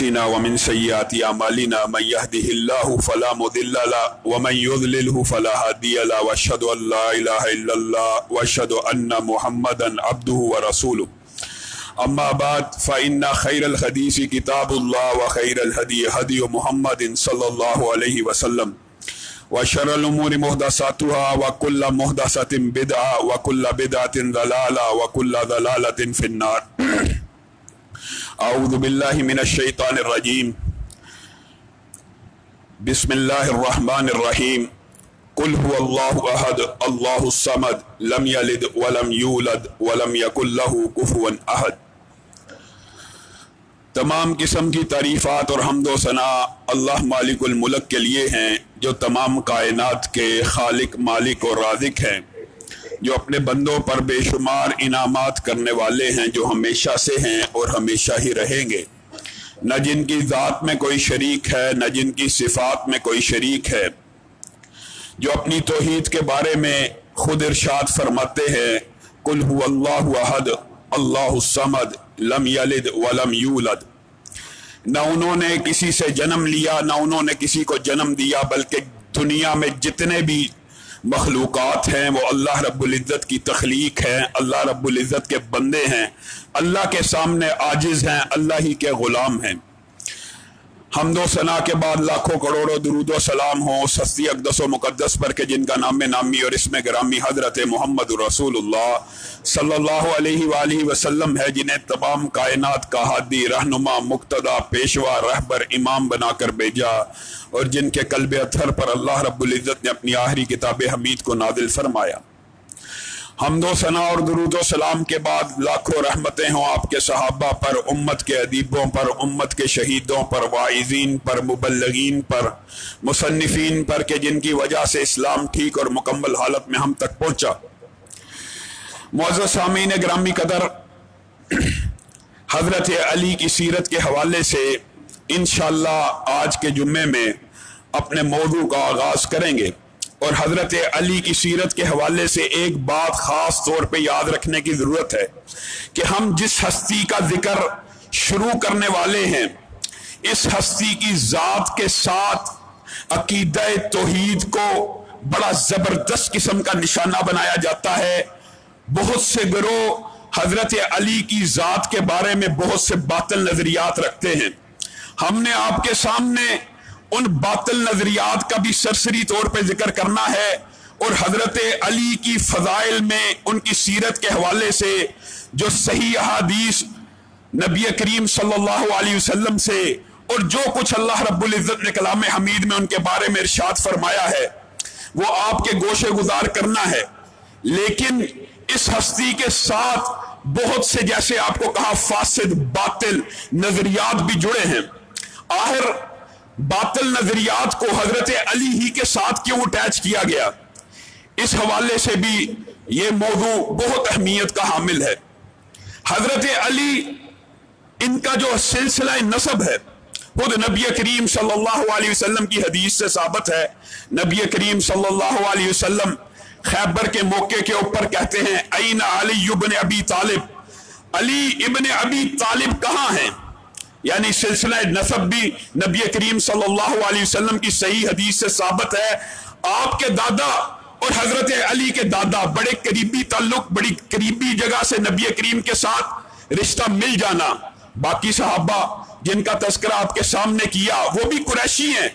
أنفسنا ومن سيئات أعمالنا من يهده الله فلا مضل له ومن يضلله فلا هادي له وأشهد أن لا إله إلا الله وأشهد أن محمدا عبده ورسوله أما بعد فإن خير الحديث كتاب الله وخير الهدي هدي محمد صلى الله عليه وسلم وشر الأمور محدثاتها وكل محدثة بدعة وكل بدعة ضلالة وكل ضلالة في النار أعوذ بالله من الشيطان الرجيم بسم الله الرحمن الرحيم قل هو الله أحد الله الصمد لم يلد ولم يولد ولم يكن له كفوا أحد۔ تمام قسم کی تعریفات اور حمد و ثنا اللہ مالک الملک کے لیے ہیں جو تمام کائنات کے خالق مالک اور رازق ہیں، جو اپنے بندوں پر بے شمار انعامات کرنے والے ہیں، جو ہمیشہ سے ہیں اور ہمیشہ ہی رہیں گے، نہ جن کی ذات میں کوئی شریک ہے نہ جن کی صفات میں کوئی شریک ہے، جو اپنی توحید کے بارے میں خود ارشاد فرماتے ہیں قل هو اللہ احد اللہ الصمد لم یلد ولم یولد۔ نہ انہوں نے کسی سے جنم لیا نہ انہوں نے کسی کو جنم دیا، بلکہ دنیا میں جتنے بھی مخلوقات ہیں وہ اللہ رب العزت کی تخلیق ہیں، اللہ رب العزت کے بندے ہیں، اللہ کے سامنے عاجز ہیں، اللہ ہی کے غلام ہیں۔ حمد و ثنا کے بعد لاکھوں کروڑوں درود و سلام ہوں اس ہستی اقدس و مقدس پر کہ جن کا نام نامی اور اسم گرامی حضرت محمد رسول اللہ صلی اللہ علیہ وآلہ وسلم ہے، جنہیں تمام کائنات کا ہادی رہنما مقتدا پیشوا رہبر امام بنا کر بھیجا، اور جن کے قلب اطہر پر اللہ رب العزت نے اپنی آخری کتاب حمید کو نازل فرمایا۔ حمد و ثنا اور درود و سلام کے بعد لاکھوں رحمتیں ہوں آپ کے صحابہ پر، امت کے ادیبوں پر، امت کے شہیدوں پر، واعظین پر، مبلغین پر، مصنفین پر کہ جن کی وجہ سے اسلام ٹھیک اور مکمل حالت میں ہم تک پہنچا۔ معزز سامعین گرامی قدر، حضرت علی کی سیرت کے حوالے سے انشاءاللہ آج کے جمعے میں اپنے موضوع کا آغاز کریں گے، اور حضرت علی کی سیرت کے حوالے سے ایک بات خاص طور پہ یاد رکھنے کی ضرورت ہے کہ ہم جس ہستی کا ذکر شروع کرنے والے ہیں، اس ہستی کی ذات کے ساتھ عقیدہ توحید کو بڑا زبردست قسم کا نشانہ بنایا جاتا ہے۔ بہت سے گروہ حضرت علی کی ذات کے بارے میں بہت سے باطل نظریات رکھتے ہیں۔ ہم نے آپ کے سامنے ان باطل نظریات کا بھی سرسری طور پہ ذکر کرنا ہے، اور حضرت علی کی فضائل میں ان کی سیرت کے حوالے سے جو صحیح احادیث نبی کریم صلی اللہ علیہ وسلم سے اور جو کچھ اللہ رب العزت نے کلام حمید میں ان کے بارے میں ارشاد فرمایا ہے وہ آپ کے گوشے گزار کرنا ہے۔ لیکن اس ہستی کے ساتھ بہت سے، جیسے آپ کو کہا، فاسد باطل نظریات بھی جڑے ہیں۔ آخر باطل نظریات کو حضرت علی ہی کے ساتھ کیوں اٹیچ کیا گیا، اس حوالے سے بھی یہ موضوع بہت اہمیت کا حامل ہے۔ حضرت علی، ان کا جو سلسلہ نسب ہے خود نبی کریم صلی اللہ علیہ وسلم کی حدیث سے ثابت ہے۔ نبی کریم صلی اللہ علیہ وسلم خیبر کے موقع کے اوپر کہتے ہیں این علی ابن ابی طالب، علی ابن ابی طالب کہاں ہیں؟ یعنی سلسلہ نسب بھی نبی کریم صلی اللہ علیہ وسلم کی صحیح حدیث سے ثابت ہے۔ آپ کے دادا اور حضرت علی کے دادا بڑے قریبی تعلق، بڑی قریبی جگہ سے نبی کریم کے ساتھ رشتہ مل جانا۔ باقی صحابہ جن کا تذکرہ آپ کے سامنے کیا وہ بھی قریشی ہیں،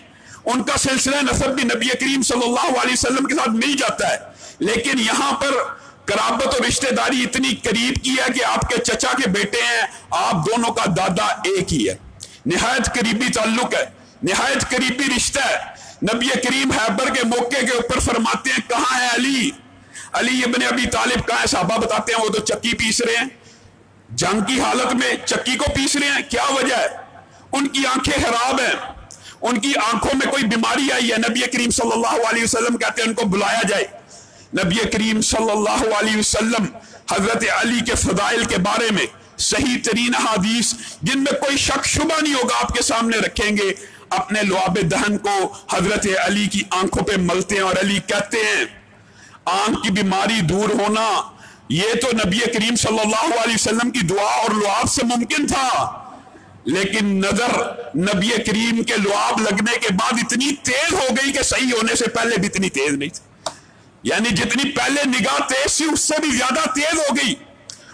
ان کا سلسلہ نسب بھی نبی کریم صلی اللہ علیہ وسلم کے ساتھ مل جاتا ہے، لیکن یہاں پر قرابت اور رشتہ داری اتنی قریب کی ہے کہ آپ کے چچا کے بیٹے ہیں، آپ دونوں کا دادا ایک ہی ہے، نہایت قریبی تعلق ہے، نہایت قریبی رشتہ ہے۔ نبی کریم خیبر کے موقع کے اوپر فرماتے ہیں کہاں ہے علی؟ علی ابن ابی طالب کہاں ہے؟ صحابہ بتاتے ہیں وہ تو چکی پیس رہے ہیں، جنگ کی حالت میں چکی کو پیس رہے ہیں۔ کیا وجہ ہے؟ ان کی آنکھیں خراب ہیں، ان کی آنکھوں میں کوئی بیماری آئی ہے۔ نبی کریم صلی اللہ علیہ وسلم کہتے ہیں ان کو بلایا جائے۔ نبی کریم صلی اللہ علیہ وسلم حضرت علی کے فضائل کے بارے میں صحیح ترین احادیث جن میں کوئی شک شبہ نہیں ہوگا آپ کے سامنے رکھیں گے، اپنے لعاب دہن کو حضرت علی کی آنکھوں پہ ملتے ہیں، اور علی کہتے ہیں آنکھ کی بیماری دور ہونا یہ تو نبی کریم صلی اللہ علیہ وسلم کی دعا اور لعاب سے ممکن تھا، लेकिन नजर नबी करीम के लुआब लगने के बाद इतनी तेज हो गई कि सही होने से पहले भी इतनी तेज नहीं थी, यानी जितनी पहले निगाह तेज थी उससे भी ज्यादा तेज हो गई।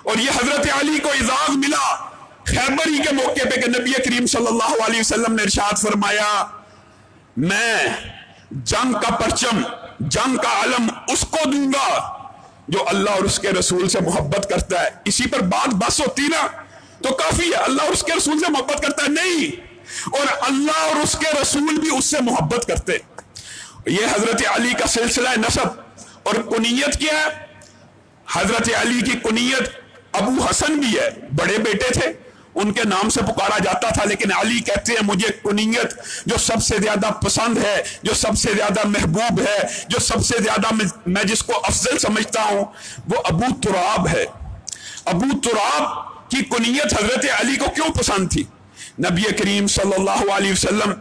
और ये हजरत अली को इजाज मिला खैबरी के मौके पे कि नबी करीम सल्लल्लाहु अलैहि वसल्लम ने इरशाद फरमाया, मैं जंग का परचम, जंग का अलम उसको दूंगा जो अल्लाह और उसके रसूल से मोहब्बत करता है। इसी पर बात बस होती ना तो काफी है, अल्लाह और उसके रसूल से मोहब्बत करता है नहीं, और अल्लाह और उसके रसूल भी उससे मोहब्बत करते। ये हजरत अली का सिलसिला नसब। और कुनियत क्या है? हजरत अली की कुनियत अबू हसन भी है, बड़े बेटे थे, उनके नाम से पुकारा जाता था। लेकिन अली कहते हैं मुझे कुनियत जो सबसे ज्यादा पसंद है, जो सबसे ज्यादा महबूब है, जो सबसे ज्यादा मैं जिसको अफजल समझता हूं, वो अबू तुराब है। अबू तुराब की कुनियत हजरत अली को क्यों पसंद थी? नबी करीम सल्लल्लाहु अलैहि वसल्लम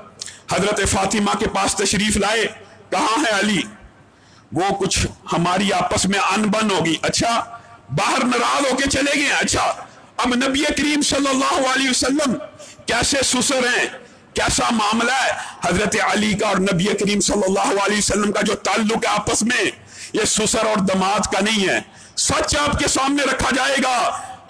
हजरत फातिमा के पास तशरीफ लाए, कहाँ है अली? वो कुछ हमारी आपस में अनबन होगी, अच्छा बाहर नाराज होके चले गए, अच्छा अब नबी करीम सल्लल्लाहु अलैहि वसल्लम कैसे ससुर हैं, कैसा मामला है हजरत अली का और नबी करीम सल्लल्लाहु अलैहि वसल्लम का जो ताल्लुक है आपस में, ये ससुर और दामाद का नहीं है। सच आपके सामने रखा जाएगा,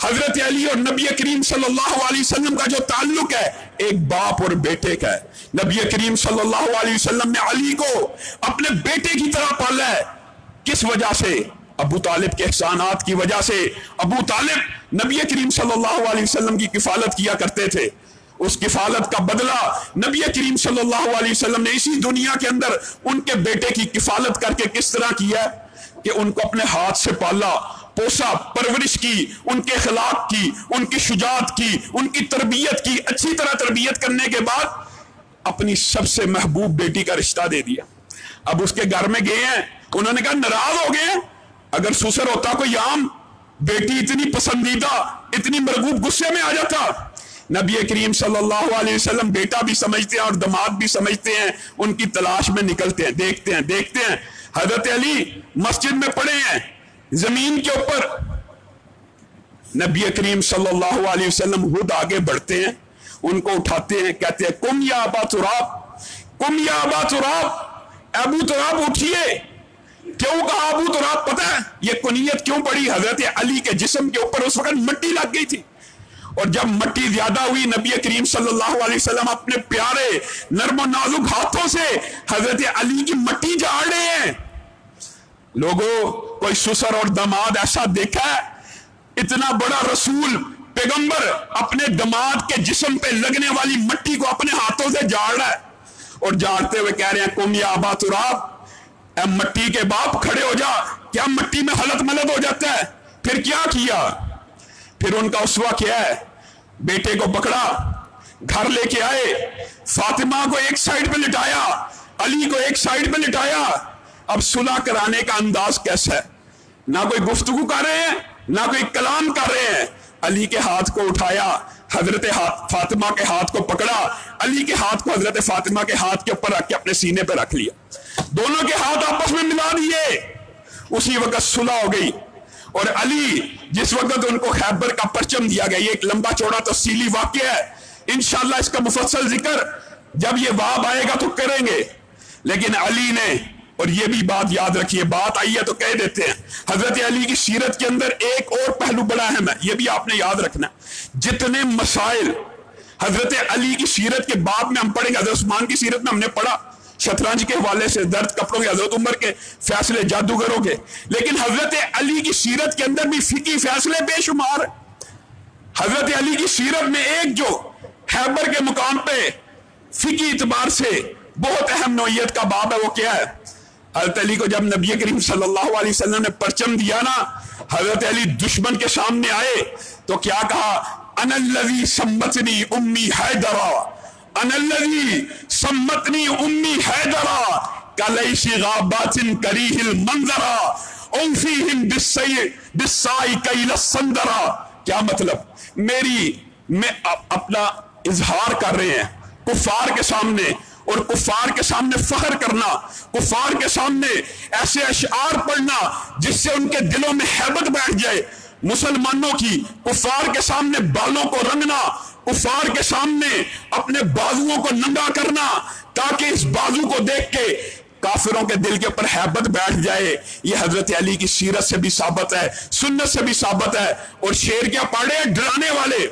हजरत अली और नबी करीम सल्लल्लाहु अलैहि वसल्लम का जो ताल्लुक है एक बाप और बेटे का है। नबी करीम सल्लल्लाहु अलैहि वसल्लम ने अली को अपने बेटे की तरह पाला है। किस वजह से? अबू तालिब के एहसानात की वजह से। अबू तालिब नबी करीम सल्लल्लाहु अलैहि वसल्लम की किफालत किया करते थे, उस किफालत का बदला नबी करीम सल्लल्लाहु अलैहि वसल्लम ने इसी दुनिया के अंदर उनके बेटे की किफालत करके किस तरह किया कि उनको अपने हाथ से पाला, पोसा, परवरिश की, उनके अखलाक की, उनकी शुजात की, उनकी तरबियत की। अच्छी तरह तरबियत करने के बाद अपनी सबसे महबूब बेटी का रिश्ता दे दिया। अब उसके घर में गए हैं, उन्होंने कहा नाराज हो गए, अगर ससुर होता कोई आम, बेटी इतनी पसंदीदा, इतनी मरगूब, गुस्से में आ जाता। नबी करीम सल्लल्लाहु अलैहि वसल्लम बेटा भी समझते हैं और दामाद भी समझते हैं, उनकी तलाश में निकलते हैं, देखते हैं हजरत अली मस्जिद में पड़े हैं जमीन के ऊपर। नबी करीम सल्लल्लाहु अलैहि वसल्लम खुद आगे बढ़ते हैं, उनको उठाते हैं, कहते हैं कुम या अबा तुराब, कुम या अबा तुराब, अबू तुराब उठिए। क्यों कहा अबू तुराब? पता है ये कुनियत क्यों पड़ी? हजरत अली के जिस्म के ऊपर उस वक्त मिट्टी लग गई थी, और जब मिट्टी ज्यादा हुई नबी करीम सल्लल्लाहु अलैहि वसल्लम अपने प्यारे नर्म नाजुक हाथों से हजरत अली की मिट्टी झाड़ रहे हैं। लोगों, कोई ससुर और दामाद ऐसा देखा है? इतना बड़ा रसूल पैगंबर अपने दामाद के जिस्म पे लगने वाली मिट्टी को अपने हाथों से झाड़ रहा है, और झाड़ते हुए कह रहे हैं कुम या अबा तुराब, मिट्टी के बाप खड़े हो जा। क्या मिट्टी में हलत मलत हो जाता है? फिर क्या किया? फिर उनका उसवा क्या है? बेटे को पकड़ा, घर लेके आए, फातिमा को एक साइड पे लिटाया, अली को एक साइड पे लिटाया। अब सुलह कराने का अंदाज कैसा है? ना कोई गुफ्तगू कर रहे हैं, ना कोई कलाम कर रहे हैं। अली के हाथ को उठाया, हजरत फातिमा के हाथ को पकड़ा, अली के हाथ को हजरत फातिमा के हाथ के ऊपर रख के अपने सीने पे रख लिया, दोनों के हाथ आपस में मिला दिए। उसी वक्त सुलह हो गई। और अली जिस वक्त उनको खैबर का परचम दिया गया, ये एक लंबा चौड़ा तफसीली वाक़या है, इंशाअल्लाह इसका मुफस्सल जिक्र जब ये बाब आएगा तो करेंगे। लेकिन अली ने, और ये भी बात याद रखिए, बात आई है तो कह देते हैं, हजरत अली की सीरत के अंदर एक और पहलू बड़ा अहम है, ये भी आपने याद रखना। जितने मसाइल हजरत अली की सीरत के बाद में हम पढ़ेंगे, हजरत उस्मान की सीरत में हमने पढ़ा शतरंज के हवाले से, दर्द कपड़ों के, हजरत उमर के फैसले, जादूगरों के, लेकिन हजरत अली की सीरत के अंदर भी फिकी फैसले बेशुमार। हजरत अली की सीरत में एक जो खैबर के मुकाम पे फिकी इतबार से बहुत अहम नौइयत का बाब है, वो क्या है? हजरत अली को जब नबी करीम सल्लल्लाहु अलैहि वसल्लम ने परचम दिया ना, हजरत अली दुश्मन के सामने आए तो क्या कहा? अनल्लज़ी सम्मतनी उम्मी हैदरा, अनल्लज़ी सम्मतनी उम्मी हैदरा कलैशी गाबातिन करीहिल मंजरा औफीहिम बिस्साई कैल संदरा। क्या मतलब? मैं अपना इजहार कर रहे हैं कुफार के सामने, और कुफार के सामने फख्र करना, कुफार के सामने ऐसे अशआर पढ़ना जिससे उनके दिलों में हैबत बैठ जाए मुसलमानों की, कुफार के सामने बालों को रंगना, कुफार के सामने अपने बाजुओं को नंगा करना, ताकि इस बाजू को देख के काफिरों के दिल के ऊपर हैबत बैठ जाए। ये हजरत अली की सीरत से भी साबित है, सुन्नत से भी साबित है। और शेर क्या पढ़े हैं डराने वाले,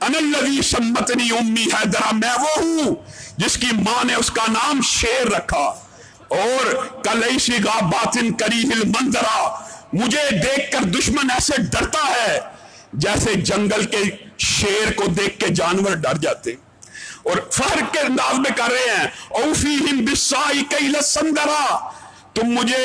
अनल्लज़ी सम्मतनी उम्मी हैदरा, मैं वो हूं जिसकी मां ने उसका नाम शेर रखा। और कलैशी गा बातिन करीहिल मंजरा, मुझे देखकर दुश्मन ऐसे डरता है जैसे जंगल के शेर को देख के जानवर डर जाते। और फहर के अंदाज में कर रहे हैं, औफीहिम बिस्साई कैल संदरा, तुम मुझे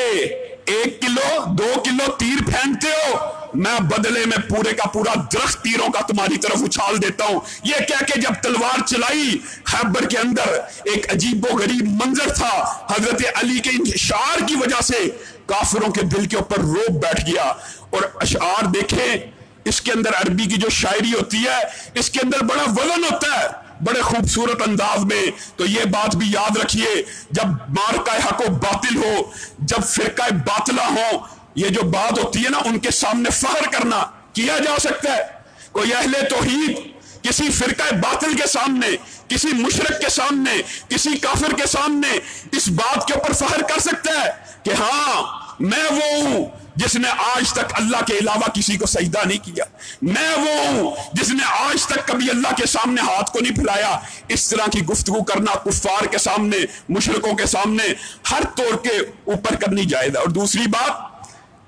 1 किलो 2 किलो तीर फेंकते हो, मैं बदले में पूरे का पूरा दरख्त तीरों का तुम्हारी तरफ उछाल देता हूं। यह कह के जब तलवार चलाई, खैबर के अंदर एक अजीबो गरीब मंजर था। हजरत अली के इशार की वजह से काफिरों के दिल के ऊपर रोब बैठ गया। और अशार देखें, इसके अंदर अरबी की जो शायरी होती है, इसके अंदर बड़ा वजन होता है, बड़े खूबसूरत अंदाज में। तो ये बात भी याद रखिए, जब मार्का हक बातिल हो, जब फिरका बातिला हो, ये जो बात होती है ना, उनके सामने फख्र करना किया जा सकता है। कोई अहले तौहीद किसी फिरका बातिल के सामने, किसी मुशरिक के सामने, किसी काफिर के सामने इस बात के ऊपर फख्र कर सकता है कि हाँ, मैं वो हूं जिसने आज तक अल्लाह के अलावा किसी को सजदा नहीं किया, मैं वो हूं जिसने आज तक कभी अल्लाह के सामने हाथ को नहीं फैलाया। इस तरह की गुफ्तगू करना कुफ्फार के सामने, मुशरिकों के सामने हर तौर के ऊपर करनी जायज है। और दूसरी बात,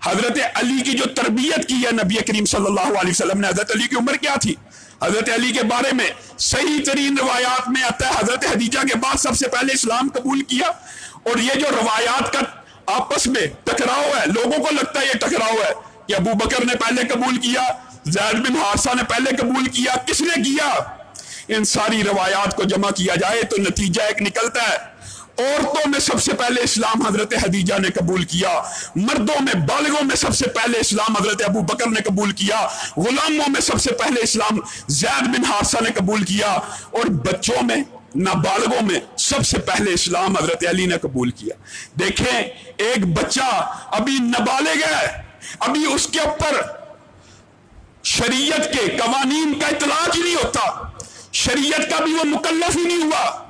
हजरत अली की जो तरबियत की है नबी करीम सल्लल्लाहु अलैहि वसल्लम ने, हजरत अली की उम्र क्या थी? हजरत अली के बारे में सही तरीन रवायात में आता है, हजरत हदीजा के बाद सबसे पहले इस्लाम कबूल किया। और ये जो रवायात का आपस में टकराव है, लोगों को लगता है ये टकराव है कि अबू बकर ने पहले कबूल किया, ज़ैद बिन हारिसा ने पहले कबूल किया, किसने किया? इन सारी रवायात को जमा किया जाए तो नतीजा एक निकलता है, औरतों में सबसे पहले इस्लाम हजरत हदीजा ने कबूल किया, मर्दों में बालिगों में सबसे पहले इस्लाम हजरत अबू बकर ने कबूल किया, गुलामों में सबसे पहले इस्लाम ज़ैद बिन हारिसा ने कबूल किया, और बच्चों में, नाबालिगों में सबसे पहले इस्लाम हजरत अली ने कबूल किया। देखें, एक बच्चा अभी नाबालिग है, अभी उसके ऊपर शरीयत के कवानीन का इतलाक ही नहीं होता, शरीयत का भी वो मुकल्लफ ही नहीं हुआ।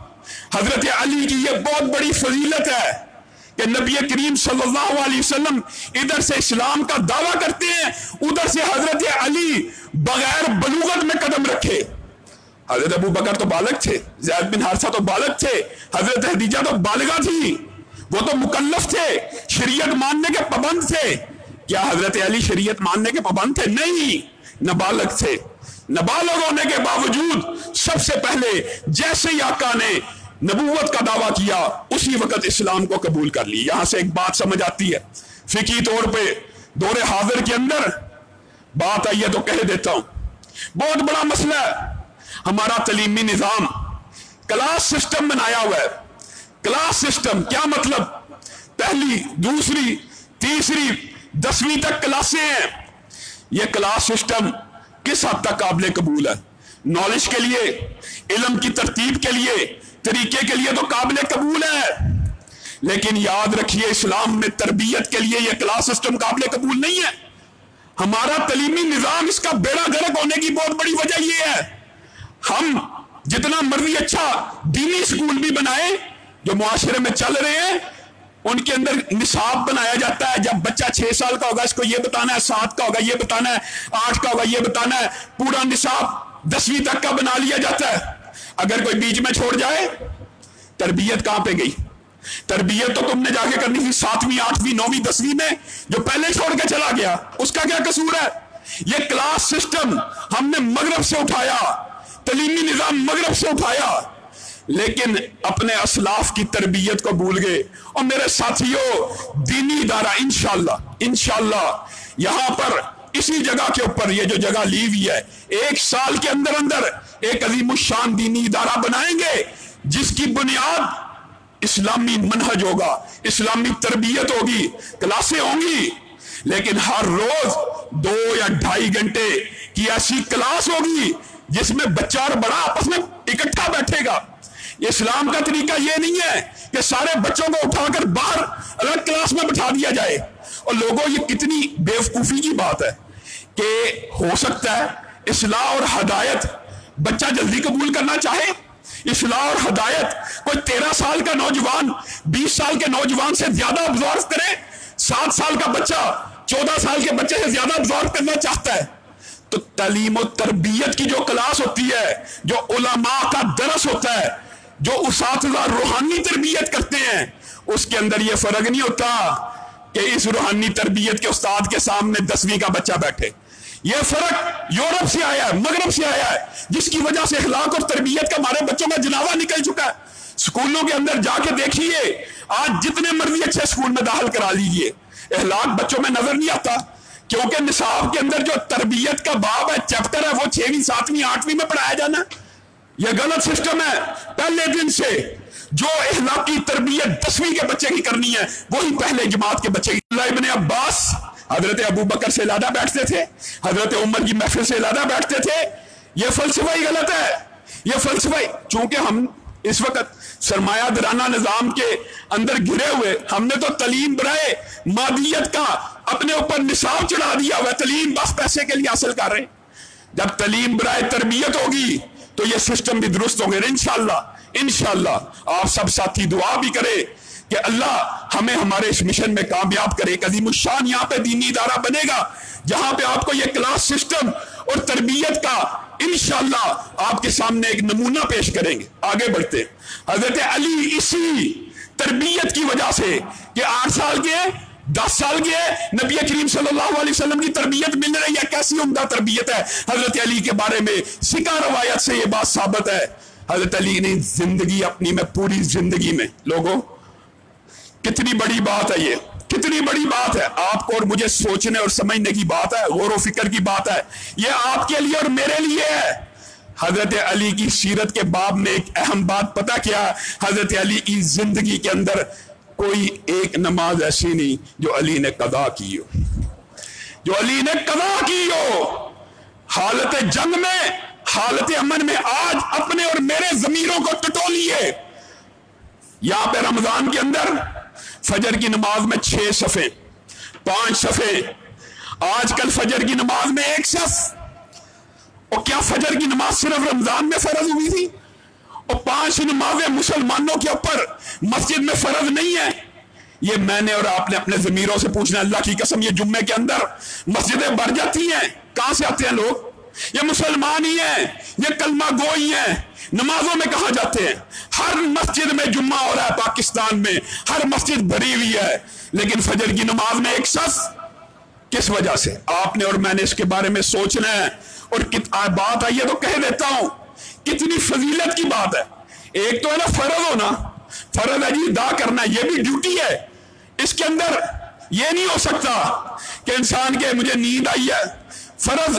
हजरत अली की ये बहुत बड़ी फजीलत है कि नबी करीम सल्लल्लाहु अलैहि वसल्लम इधर से इस्लाम का दावा करते हैं, उधर से हजरत अली बगैर बलूगत में कदम रखे। हजरत अबू बकर तो बालक थे, ज़ैद बिन हारिसा तो बालक थे, हजरत हदीजा तो बालिगा थी, वो तो मुकल्लफ थे, शरीयत मानने के पाबंद थे। क्या हजरत अली शरीयत मानने के पाबंद थे? नहीं, नाबालग थे। नाबालग होने के बावजूद सबसे पहले जैसे ही आका ने नबूवत का दावा किया, उसी वक्त इस्लाम को कबूल कर ली। यहां से एक बात समझ आती है, फिकी तौर पे दौरे हाजिर के अंदर बात आई है तो कह देता हूं, बहुत बड़ा मसला है। हमारा तलीमी निजाम क्लास सिस्टम बनाया हुआ है। क्लास सिस्टम क्या मतलब? पहली, दूसरी, तीसरी, 10वीं तक क्लासें हैं। यह क्लास सिस्टम किस हद तक काबिल कबूल है? नॉलेज के लिए, इल्म की तरतीब के लिए, तरीके के लिए तो काबिल कबूल है, लेकिन याद रखिए इस्लाम में तरबियत के लिए यह क्लास सिस्टम काबिल कबूल नहीं है। हमारा तलीमी निजाम, इसका बेड़ा गर्क होने की बहुत बड़ी वजह यह है, हम जितना मर्जी अच्छा दीनी स्कूल भी बनाए जो मुआशरे में चल रहे हैं, उनके अंदर निसाब बनाया जाता है। जब बच्चा 6 साल का होगा इसको ये बताना है, 7 का होगा ये बताना है, 8 का होगा ये बताना है, पूरा निसाब 10वीं तक का बना लिया जाता है। अगर कोई बीच में छोड़ जाए, तरबियत कहां पे गई? तरबियत तो तुमने जाके करनी थी 7वीं, 8वीं, 9वीं, 10वीं में। जो पहले छोड़ के चला गया उसका क्या कसूर है? ये क्लास सिस्टम हमने मगरब से उठाया, तलीमी निजाम मगरब से उठाया, लेकिन अपने असलाफ की तरबियत को भूल गए। और मेरे साथियों, दीनी इदारा इंशाअल्लाह यहां पर इसी जगह के ऊपर, ये जो जगह ली हुई है, 1 साल के अंदर अंदर एक अजीमुशान दीनी इदारा बनाएंगे जिसकी बुनियाद इस्लामी मनहज होगा, इस्लामी तरबियत होगी, क्लासें होंगी, लेकिन हर रोज 2 या 2.5 घंटे की ऐसी क्लास होगी जिसमें बच्चा और बड़ा आपस में इकट्ठा बैठेगा। इस्लाम का तरीका यह नहीं है कि सारे बच्चों को उठाकर बाहर अलग क्लास में बैठा दिया जाए। और लोगों, ये कितनी बेवकूफी की बात है कि हो सकता है इस्लाह और हदायत بچہ جلدی قبول کرنا چاہے؟ اصلاح اور ہدایت کوئی 13 سال کا نوجوان 20 سال کے نوجوان سے زیادہ ابزارو کرے؟ 7 سال کا بچہ 14 سال کے بچے سے زیادہ ابزارو کرنا چاہتا ہے؟ تو تعلیم و تربیت کی جو کلاس ہوتی ہے، جو علماء کا درس ہوتا ہے، جو اساتذہ روحانی تربیت کرتے ہیں، اس کے اندر یہ فرق نہیں ہوتا کہ اس روحانی تربیت کے استاد کے سامنے 10ویں کا بچہ بیٹھے۔ یہ فرق یورپ سے آیا ہے، مغرب سے آیا ہے، جس کی وجہ سے اخلاق اور تربیت کا ہمارے بچوں کا جنازہ نکل چکا ہے۔ سکولوں کے اندر جا کے دیکھیے، آج جتنے مرضی اچھے سکول میں داخل کرا لیجئے، اخلاق بچوں میں نظر نہیں آتا، کیونکہ نصاب کے اندر جو تربیت کا باب ہے، چیپٹر ہے، وہ 6ویں 7ویں 8ویں میں پڑھایا جانا۔ یہ غلط سسٹم ہے۔ پہلے دن سے جو اخلاقی تربیت 10ویں کے بچے کی کرنی ہے، وہی پہلے جماعت کے بچے کی۔ اللہ ابن عباس حضرت ابو بکر سے علیحدہ بیٹھتے تھے، حضرت عمر کی محفل سے علیحدہ بیٹھتے تھے۔ یہ فلسفہ ہی غلط ہے۔ یہ فلسفہ ہی، چونکہ ہم اس وقت سرمایہ درانہ نظام کے اندر گھرے ہوئے، ہم نے تو تعلیم برائے مادیت کا اپنے اوپر نصاب چڑھا دیا ہوا، تعلیم بس پیسے کے لیے حاصل کر رہے ہیں۔ جب تعلیم برائے تربیت ہوگی تو یہ سسٹم بھی درست ہوں گے انشاءاللہ۔ انشاءاللہ آپ سب ساتھی دعا بھی کرے کہ اللہ ہمیں ہمارے اس مشن میں کامیاب کرے۔ ایک عظیم الشان یہاں پہ دینی ادارہ بنے گا جہاں پہ آپ کو یہ کلاس سسٹم اور تربیت کا انشاءاللہ آپ کے سامنے ایک نمونہ پیش کریں گے۔ آگے بڑھتے ہیں۔ حضرت علی اسی تربیت کی وجہ سے کہ 8 سال کے 10 سال کے نبی کریم صلی اللہ علیہ وسلم کی تربیت مل رہی ہے، کیسی عمدہ تربیت ہے۔ حضرت علی کے بارے میں سکہ روایت سے یہ بات ثابت ہے، حضرت علی نے زندگی اپنی میں، پوری زندگی میں، لوگوں کتنی بڑی بات ہے، یہ کتنی بڑی بات ہے، آپ کو اور مجھے سوچنے اور سمجھنے کی بات ہے، غور و فکر کی بات ہے، یہ آپ کے لیے اور میرے لیے ہے۔ حضرت علی کی سیرت کے باب میں ایک اہم بات پتہ کیا؟ حضرت علی کی زندگی کے اندر کوئی ایک نماز ایسی نہیں جو علی نے قضا کی ہو، جو علی نے قضا کی ہو۔ حالت جنگ میں، حالت امن میں آج اپنے اور میرے ضمیروں کو ٹٹولیے۔ یہاں پہ رمضان کے اندر فجر کی نماز میں 6 صفیں، 5 صفیں، آج کل فجر کی نماز میں 1 صف۔ اور کیا فجر کی نماز صرف رمضان میں فرض ہوئی تھی؟ اور 5 نمازیں مسلمانوں کے اوپر مسجد میں فرض نہیں ہے؟ یہ میں نے اور آپ نے اپنے ضمیروں سے پوچھنا، اللہ کی قسم۔ یہ جمعے کے اندر مسجدیں بھر جاتی ہیں، کہاں سے آتے ہیں لوگ؟ یہ مسلمان ہی ہیں، یہ کلمہ گوئی ہیں، نمازوں میں کہاں جاتے ہیں؟ ہر مسجد میں جمعہ ہو رہا ہے پاکستان میں، ہر مسجد بھری ہوئی ہے، لیکن فجر کی نماز میں 1 صف۔ کس وجہ سے؟ آپ نے اور میں نے اس کے بارے میں سوچنا ہے۔ اور بات آئیے تو کہہ دیتا ہوں، کتنی فضیلت کی بات ہے۔ ایک تو ہے نا فرض ہونا، فرض ہے جی ادا کرنا، یہ بھی ڈیوٹی ہے۔ اس کے اندر یہ نہیں ہو سکتا کہ انسان کے مجھے نیند آئی ہے، فرض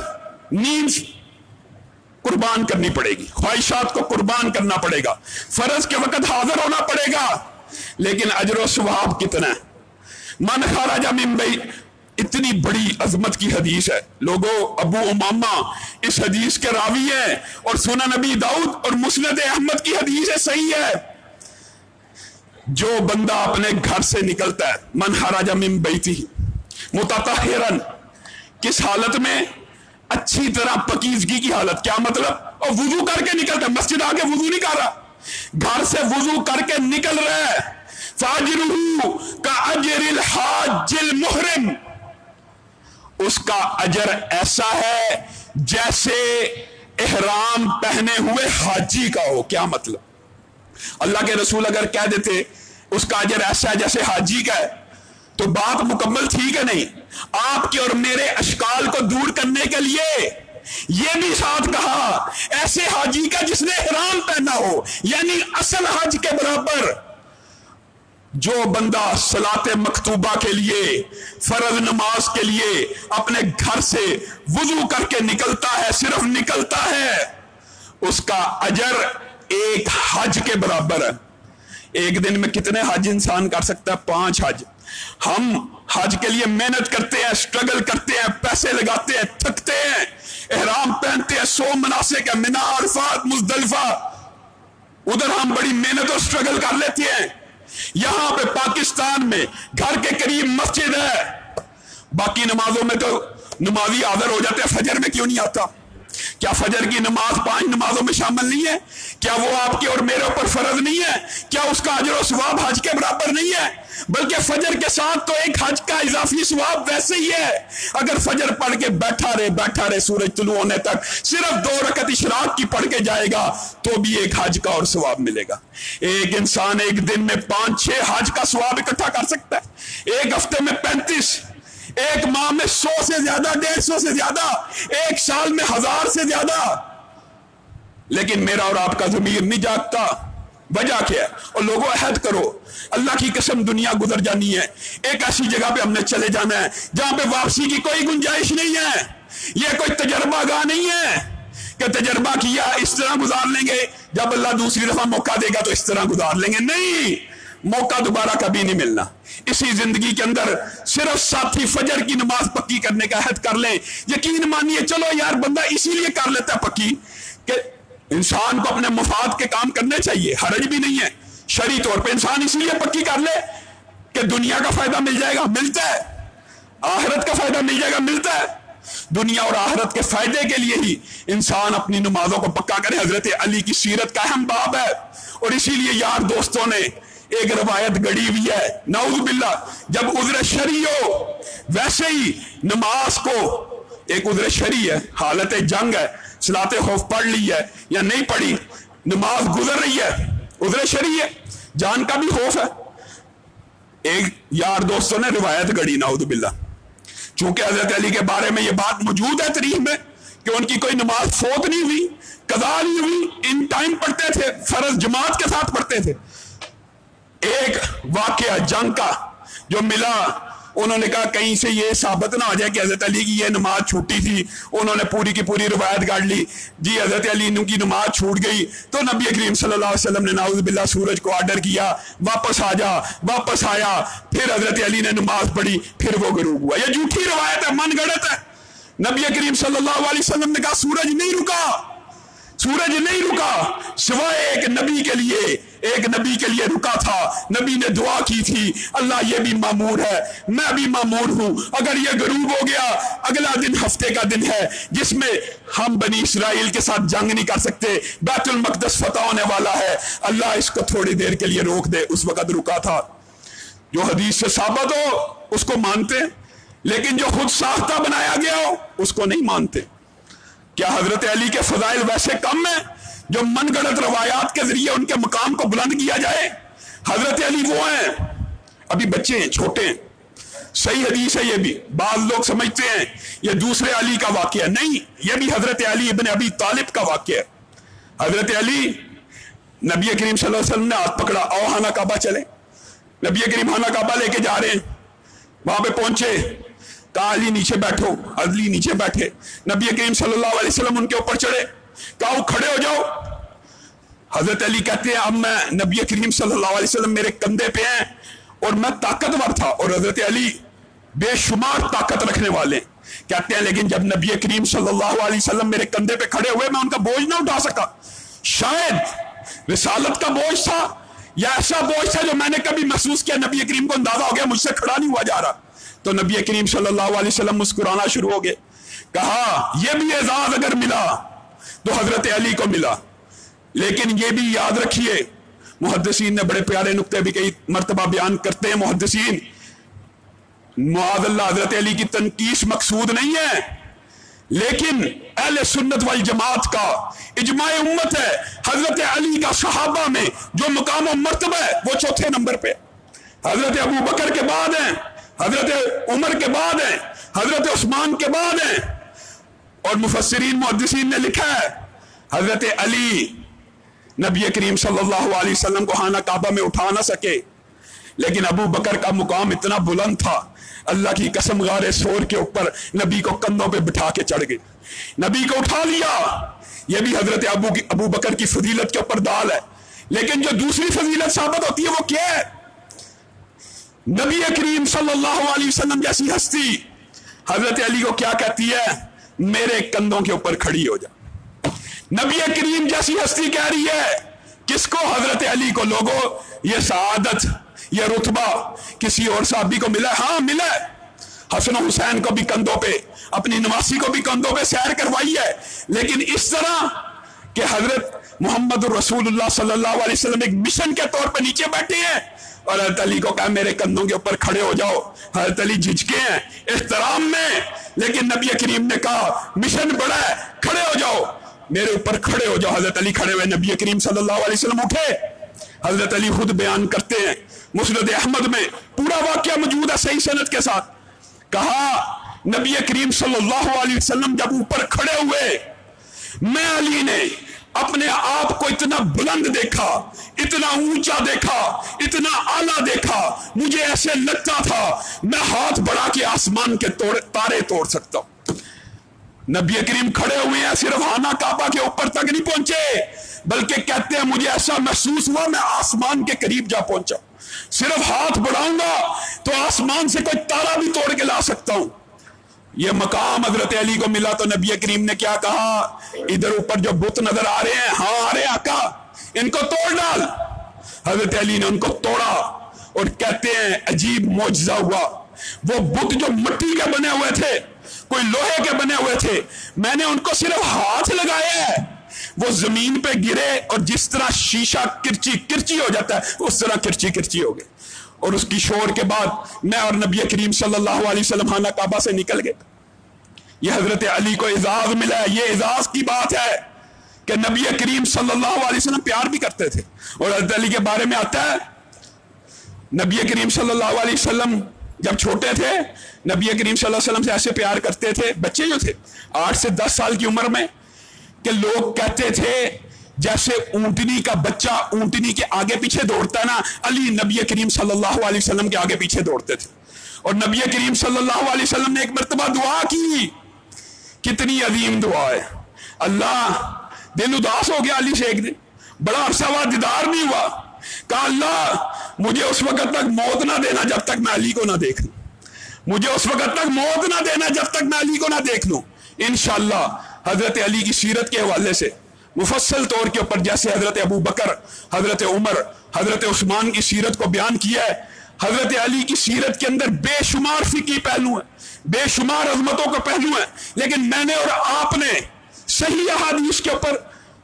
نیند قربان کرنی پڑے گی، خواہشات کو قربان کرنا پڑے گا، فرض کے وقت حاضر ہونا پڑے گا، لیکن اجر و ثواب کتنا ہے؟ من خرج من بیت، اتنی بڑی عظمت کی حدیث ہے لوگوں۔ ابو امامہ اس حدیث کے راوی ہیں، اور سنن نبی داؤد اور مسند احمد کی حدیث ہے، صحیح ہے۔ جو بندہ اپنے گھر سے نکلتا ہے، من خرج من بیتہ متطہرا، کس حالت میں؟ اچھی طرح پاکیزگی کی حالت۔ کیا مطلب؟ اور وضو کر کے نکلتا ہے، مسجد آ کے وضو نہیں کر رہا، گھر سے وضو کر کے نکل رہا ہے۔ فاجرہ کاجر الحاج المحرم، اس کا اجر ایسا ہے جیسے احرام پہنے ہوئے حاجی کا ہو۔ کیا مطلب؟ اللہ کے رسول اگر کہہ دیتے اس کا اجر ایسا ہے جیسے حاجی کا ہے تو بات مکمل تھی کہ نہیں؟ آپ کے اور میرے اشکال کو دور کرنے کے لیے یہ بھی ساتھ کہا ایسے حاجی کا جس نے احرام پہنا ہو، یعنی اصل حج کے برابر۔ جو بندہ صلاۃ مکتوبہ کے لیے، فرض نماز کے لیے اپنے گھر سے وضو کر کے نکلتا ہے، صرف نکلتا ہے، اس کا اجر ایک حج کے برابر ہے۔ ایک دن میں کتنے حج انسان کر سکتا ہے؟ 5 حج۔ ہم حج کے لیے محنت کرتے ہیں، سٹرگل کرتے ہیں، پیسے لگاتے ہیں، تھکتے ہیں، احرام پہنتے ہیں، 100 مناسک ہے، منی، عرفات، مزدلفہ، ادھر ہم بڑی محنت اور سٹرگل کر لیتے ہیں۔ یہاں پہ پاکستان میں گھر کے قریب مسجد ہے، باقی نمازوں میں تو نمازی حاضر ہو جاتے ہیں، فجر میں کیوں نہیں آتا؟ क्या फजर की नमाज 5 नमाजों में शामिल नहीं है? क्या वो आपके और मेरे ऊपर फर्ज नहीं है? क्या उसका अजर और सवाब हज के बराबर नहीं है? बल्कि फजर के साथ तो एक हज का इजाफी सवाब वैसे ही है। अगर फजर पढ़ के बैठा रहे सूरज तुलू होने तक, सिर्फ 2 रकत इशराक की पढ़ के जाएगा तो भी एक हज का और सवाब मिलेगा। एक इंसान एक दिन में 5-6 हज का सवाब इकट्ठा कर सकता है, एक हफ्ते में 35, एक माह में 100 से ज्यादा, 150 से ज्यादा, एक साल में 1000 से ज्यादा। लेकिन मेरा और आपका ज़मीर नहीं जागता। वजह क्या है? और लोगों अहद करो, अल्लाह की कसम दुनिया गुजर जानी है, एक ऐसी जगह पे हमने चले जाना है जहां पे वापसी की कोई गुंजाइश नहीं है। यह कोई तजर्बा गाह नहीं है कि तजर्बा किया इस तरह गुजार लेंगे, जब अल्लाह दूसरी दफा मौका देगा तो इस तरह गुजार लेंगे। नहीं, मौका दोबारा कभी नहीं मिलना। इसी जिंदगी के अंदर सिर्फ साथी फजर की नमाज पक्की करने का अहद कर लें। यकीन मानिए, चलो यार बंदा इसीलिए कर लेता है पक्की कि इंसान को अपने मुफाद के काम करने चाहिए, हरज भी नहीं है शरई तौर पे। इंसान इसलिए पक्की कर ले कि दुनिया का फायदा मिल जाएगा, मिलता है, आखिरत का फायदा मिल जाएगा, मिलता है। दुनिया और आखिरत के फायदे के लिए ही इंसान अपनी नमाजों को पक्का करे। हजरत अली की सीरत का अहम बाब है, और इसीलिए यार दोस्तों ने एक रवायत गढ़ी हुई है, नाउज़ बिल्लाह, जब उज़्र शरई हो वैसे ही नमाज को, एक उज़्र शरई है, हालत जंग है, सलाते खौफ पढ़ ली है या नहीं पढ़ी, नमाज गुजर रही है, उज़्र शरई है, जान का भी खौफ है। एक यार दोस्तों ने रिवायत गढ़ी, नाउज़ बिल्लाह, चूंकि हजरत अली के बारे में यह बात मौजूद है तारीख में कि उनकी कोई नमाज फोत नहीं हुई, कज़ा नहीं हुई, इन टाइम पढ़ते थे, फर्ज जमात के साथ पढ़ते थे। एक वाकया जंग का जो मिला, उन्होंने कहा कहीं से ये साबित ना हो जाए कि हजरत अली की ये नमाज छूटी थी। उन्होंने पूरी की पूरी रिवायत गाड़ ली, जी हजरत अली की नमाज छूट गई, तो नबी करीम सल्लल्लाहु अलैहि वसल्लम ने नाउज़ बिल्लाह सूरज को ऑर्डर किया, वापस आ जा, वापस आया, फिर हजरत अली ने नमाज पढ़ी, फिर वो गुरूब हुआ। ये झूठी रिवायत है, मन गढ़त है। नबी करीम सल्लल्लाहु अलैहि वसल्लम ने कहा सूरज नहीं रुका, सूरज नहीं रुका, सिवाय एक नबी के लिए, एक नबी के लिए रुका था। नबी ने दुआ की थी, अल्लाह ये भी मामूर है, मैं भी मामूर हूं, अगर ये गरूब हो गया, अगला दिन हफ्ते का दिन है जिसमें हम बनी इसराइल के साथ जंग नहीं कर सकते, बैतुल मक़दस फतह होने वाला है, अल्लाह इसको थोड़ी देर के लिए रोक दे। उस वक्त रुका था। जो हदीस से साबित हो उसको मानते, लेकिन जो खुद साख्ता बनाया गया हो उसको नहीं मानते। क्या हजरत अली के फजाइल वैसे कम है जो मनगढ़ंत रवायात के जरिए उनके मकाम को बुलंद किया जाए? हजरत अली वो हैं, अभी बच्चे हैं, छोटे हैं, सही हदीस है ये भी। बाज लोग समझते हैं ये दूसरे अली का वाकया, नहीं, ये भी हजरत अली इब्न अबी तालिब का वाकया है। हजरत अली, नबी करीम सल्लल्लाहु अलैहि वसल्लम ने हाथ पकड़ा, आओ खाना काबा चले। नबी करीम खाना काबा लेके जा रहे हैं, वहां पे पहुंचे, कहा अली नीचे बैठो, अली नीचे बैठे, नबी करीम सल्लल्लाहु अलैहि वसल्लम उनके ऊपर चढ़े, कहा खड़े हो जाओ। हजरत अली कहते हैं अब मैं, नबी करीम सल्लल्लाहु अलैहि वसल्लम मेरे कंधे पे हैं और मैं ताकतवर था, और हजरत अली बेशुमार ताकत रखने वाले। कहते हैं लेकिन जब नबी करीम सल्लल्लाहु अलैहि वसल्लम मेरे कंधे पे खड़े हुए, मैं उनका बोझ ना उठा सका। शायद रिसालत का बोझ था या ऐसा बोझ था जो मैंने कभी महसूस किया, नबी करीम को अंदाजा हो गया मुझसे खड़ा नहीं हुआ जा रहा। तो नबी करीम सल्लल्लाहु अलैहि वसल्लम मुस्कुराना शुरू हो गए, कहा यह भी एजाज अगर मिला तो हजरत अली को मिला, लेकिन यह भी याद रखिए, मुहद्दिसीन ने बड़े प्यारे नुक्ते भी कई मर्तबा बयान करते हैं। मुहद्दिसीन, मुआज़ल्लाह हजरत अली की तनकीस मकसूद नहीं है, लेकिन अहले सुन्नत वल जमात का इजमाए उम्मत है, हजरत अली का सहाबा में जो मुकाम और मर्तबा है वो चौथे नंबर पे, हजरत अबू बकर के बाद है, हजरत उमर के बाद है, हजरत उस्मान के बाद है। और मुफस्सिरीन मुहद्दिसीन ने लिखा है हजरत अली नबी करीम सल्लल्लाहु अलैहि वसल्लम को खाना काबा में उठा ना सके, लेकिन अबू बकर का मुकाम इतना बुलंद था, अल्लाह की कसम गारे सोर के ऊपर नबी को कंधों पे बिठा के चढ़ गए, नबी को उठा लिया। यह भी हजरत अबू बकर की फजीलत के ऊपर दाल है। लेकिन जो दूसरी फजीलत साबित होती है वो क्या है? नबी करीम सल्लल्लाहु अलैहि वसल्लम जैसी हस्ती हजरत अली को क्या कहती है? मेरे कंधों के ऊपर खड़ी हो जा। नबी करीम जैसी हस्ती कह रही है किसको? हजरत अली को। लोगों, ये सआदत, ये रुतबा किसी और साहबी को मिला? हाँ मिला। حسن و حسین کو بھی کندھوں پہ، اپنی نواسی کو بھی کندھوں پہ سیر کروائی ہے، لیکن اس طرح کہ حضرت محمد الرسول اللہ صلی اللہ علیہ وسلم ایک مشن کے طور پہ نیچے بیٹھے ہیں اور حضرت علی کو کہا میرے کندھوں کے اوپر کھڑے ہو جاؤ. حضرت علی جھجکے ہیں احترام میں، لیکن نبی کریم نے کہا مشن بڑا ہے، کھڑے ہو جاؤ، میرے اوپر کھڑے ہو جاؤ. حضرت علی کھڑے ہوئے، نبی کریم صلی اللہ علیہ وسلم اٹھے. حضرت علی خود بیان کرتے ہیں، مسند احمد میں پورا واقعہ موجود ہے صحیح سند کے ساتھ. کہا نبی کریم صلی اللہ علیہ وسلم جب اوپر کھڑے ہوئے، میں علی نے اپنے آپ کو اتنا بلند دیکھا، اتنا اونچا دیکھا، اتنا اعلیٰ دیکھا، مجھے ایسے لگتا تھا میں ہاتھ بڑھا کے آسمان کے تارے توڑ سکتا ہوں. نبی کریم کھڑے ہوئے ہیں، صرف خانہ کعبہ کے اوپر تک نہیں پہنچے، بلکہ کہتے ہیں مجھے ایسا محسوس ہوا میں آسمان کے قریب جا پہنچا، صرف ہاتھ بڑھاؤں گا تو آسمان سے کوئی تارا بھی توڑ کے لا سکتا ہوں. یہ مقام حضرت علی کو ملا تو نبی کریم نے کیا کہا، ادھر اوپر جو بت نظر آ رہے ہیں، ہاں آ رہے آقا، ان کو توڑ ڈال. حضرت علی نے ان کو توڑا اور کہتے ہیں عجیب معجزہ ہوا. وہ بت جو مٹی کے بنے ہوئے تھے، کوئی لوہے کے بنے ہوئے تھے، میں نے ان کو صرف ہاتھ لگایا ہے، وہ زمین پہ گرے اور جس طرح شیشہ کرچی ہو جاتا ہے اس طرح کرچی ہو گئے. اور اس کی شور کے بعد میں اور نبی کریم صلی اللہ علیہ وسلم خانہ کعبہ سے نکل گئے. یہ حضرت علی کو اعزاز ملا ہے. یہ اعزاز کی بات ہے کہ نبی کریم صلی اللہ علیہ وسلم پیار بھی کرتے تھے. اور حضرت علی کے بارے میں آتا ہے، نبی کریم صلی اللہ علیہ وسلم جب چھوٹے تھے، نبی کریم صلی اللہ علیہ وسلم سے ایسے پیار کرتے تھے، بچے جو تھے 8 سے 10 سال کی عمر میں، کہ لوگ کہتے تھے جیسے اونٹنی کا بچہ اونٹنی کے آگے پیچھے دوڑتا ہے نا، علی نبی کریم صلی اللہ علیہ وسلم کے آگے پیچھے دوڑتے تھے. اور نبی کریم صلی اللہ علیہ وسلم نے ایک مرتبہ دعا کی، کتنی عظیم دعا ہے. اللہ، دل اداس ہو گیا علی سے ایک دن، بڑا عرصہ بعد دیدار نہیں ہوا. کہا اللہ مجھے اس وقت تک موت نہ دینا جب تک میں علی کو نہ دیکھ لوں، مجھے اس وقت تک موت نہ دینا جب تک میں علی کو نہ دیکھ لوں. انشاءاللہ حضرت علی کی سیرت کے حوالے سے مفصل طور کے اوپر جیسے حضرت ابو بکر، حضرت عمر، حضرت عثمان کی سیرت کو بیان کیا ہے، حضرت علی کی سیرت کے اندر بے شمار فقہی پہلو ہیں، بے شمار عظمتوں کا پہلو ہیں، لیکن میں نے اور آپ نے صحیح احادیث کے اوپر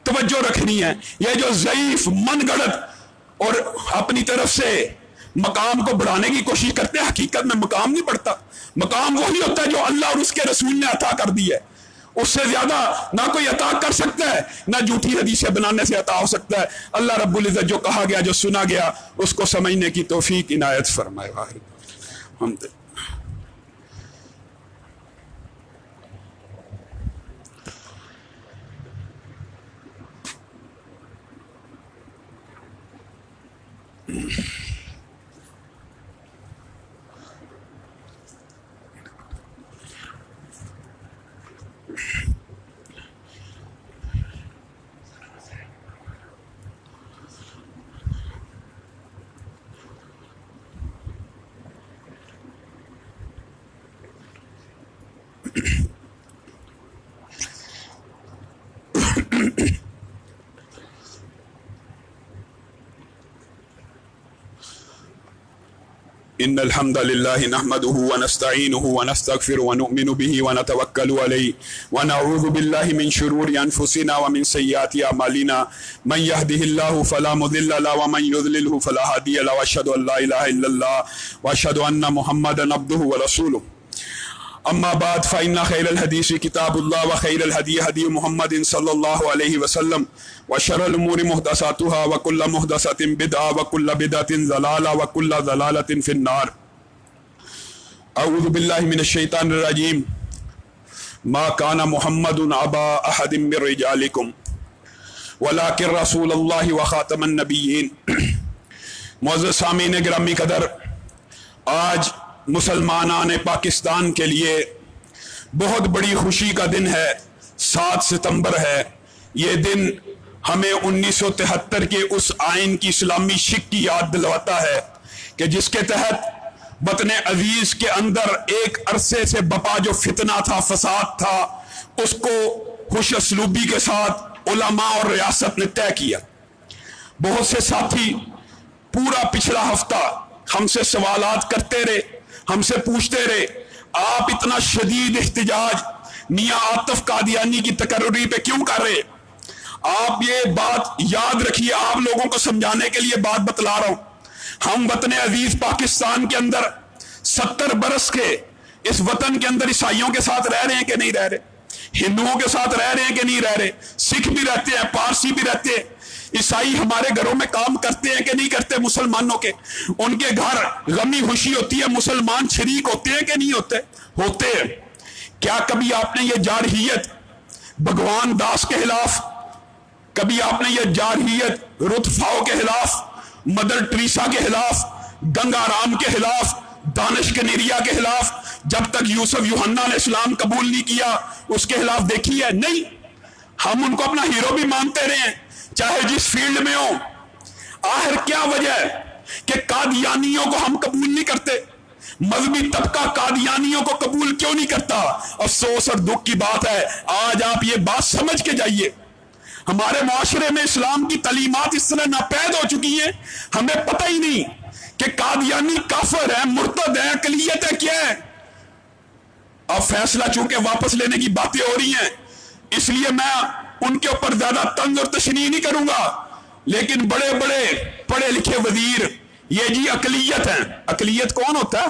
توجہ رکھنی ہے. یہ جو ضعیف من گڑت اور اپنی طرف سے مقام کو بڑھانے کی کوشش کرتے ہیں، حقیقت میں مقام نہیں بڑھتا. مقام وہی ہوتا ہے جو اللہ اور اس کے رسول نے عطا کر دی ہے. اس سے زیادہ نہ کوئی عطا کر سکتا ہے، نہ جھوٹی حدیثیں بنانے سے عطا ہو سکتا ہے. اللہ رب العزت جو کہا گیا، جو سنا گیا، اس کو سمجھنے کی توفیق عنایت فرمائے. إن الحمد لله نحمده ونستعينه ونستغفره ونؤمن به ونتوكل عليه ونعوذ بالله من شرور أنفسنا ومن سيئات أعمالنا من يهده الله فلا مضل له ومن يضلله فلا هادي له وأشهد أن لا إله إلا الله وأشهد أن محمدا عبده ورسوله. أما بعد فإن خير الحديث كتاب الله وخير الهدي هدي محمد صلى الله عليه وسلم وشر الأمور محدثاتها وكل محدثة بدعة وكل بدعة ضلالة وكل ضلالة في النار. أعوذ بالله من الشيطان الرجيم. ما كان محمد أبا أحد من رجالكم ولكن رسول الله وخاتم النبيين. معزز سامعین گرامی قدر، آج مسلمانان پاکستان کے لیے بہت بڑی خوشی کا دن ہے. 7 ستمبر ہے. یہ دن ہمیں 1973 کے اس آئین کی اسلامی شک کی یاد دلواتا ہے کہ جس کے تحت وطن عزیز کے اندر ایک عرصے سے بپا جو فتنہ تھا، فساد تھا، اس کو خوش اسلوبی کے ساتھ علماء اور ریاست نے طے کیا. بہت سے ساتھی پورا پچھلا ہفتہ ہم سے سوالات کرتے رہے، ہم سے پوچھتے رہے، آپ اتنا شدید احتجاج میاں عاطف قادیانی کی تقرری پہ کیوں کر رہے؟ آپ یہ بات یاد رکھیے، آپ لوگوں کو سمجھانے کے لیے بات بتلا رہا ہوں۔ ہم وطن عزیز پاکستان کے اندر 70 برس کے اس وطن کے اندر عیسائیوں کے ساتھ رہ رہے ہیں کہ نہیں رہ رہے؟ ہندوؤں کے ساتھ رہ رہے ہیں کہ نہیں رہ رہے؟ سکھ بھی رہتے ہیں، پارسی بھی رہتے ہیں، عیسائی ہمارے گھروں میں کام کرتے ہیں کہ نہیں کرتے مسلمانوں کے؟ ان کے گھر غمی خوشی ہوتی ہے، مسلمان شریک ہوتے ہیں کہ نہیں ہوتے؟ ہوتے ہیں۔ کیا کبھی آپ نے یہ جارحیت بھگوان داس کے خلاف، کبھی آپ نے یہ جارحیت رت فاؤ کے خلاف، مدر ٹریسا کے خلاف، گنگا رام کے خلاف، دانش کنیریا کے خلاف، جب تک یوسف یوحنا علیہ السلام قبول نہیں کیا اس کے خلاف دیکھی ہے؟ نہیں۔ ہم ان کو اپنا ہیرو بھی مانتے رہے ہیں، چاہے جس فیلڈ میں ہو۔ آخر کیا وجہ ہے کہ قادیانیوں کو ہم قبول نہیں کرتے؟ مذہبی طبقہ قادیانیوں کو قبول کیوں نہیں کرتا؟ افسوس اور دکھ کی بات ہے، آج آپ یہ بات سمجھ کے جائیے۔ ہمارے معاشرے میں اسلام کی تعلیمات اس طرح ناپید ہو چکی ہیں، ہمیں پتہ ہی نہیں کہ قادیانی کافر ہیں، مرتد ہیں، اقلیت ہے، کیا ہے۔ اب فیصلہ چونکہ واپس لینے کی باتیں ہو رہی ہیں، اس لیے میں ان کے اوپر زیادہ طنز اور تشنیع نہیں کروں گا، لیکن بڑے بڑے پڑھے لکھے وزیر یہ جی اقلیت ہیں۔ اقلیت کون ہوتا ہے؟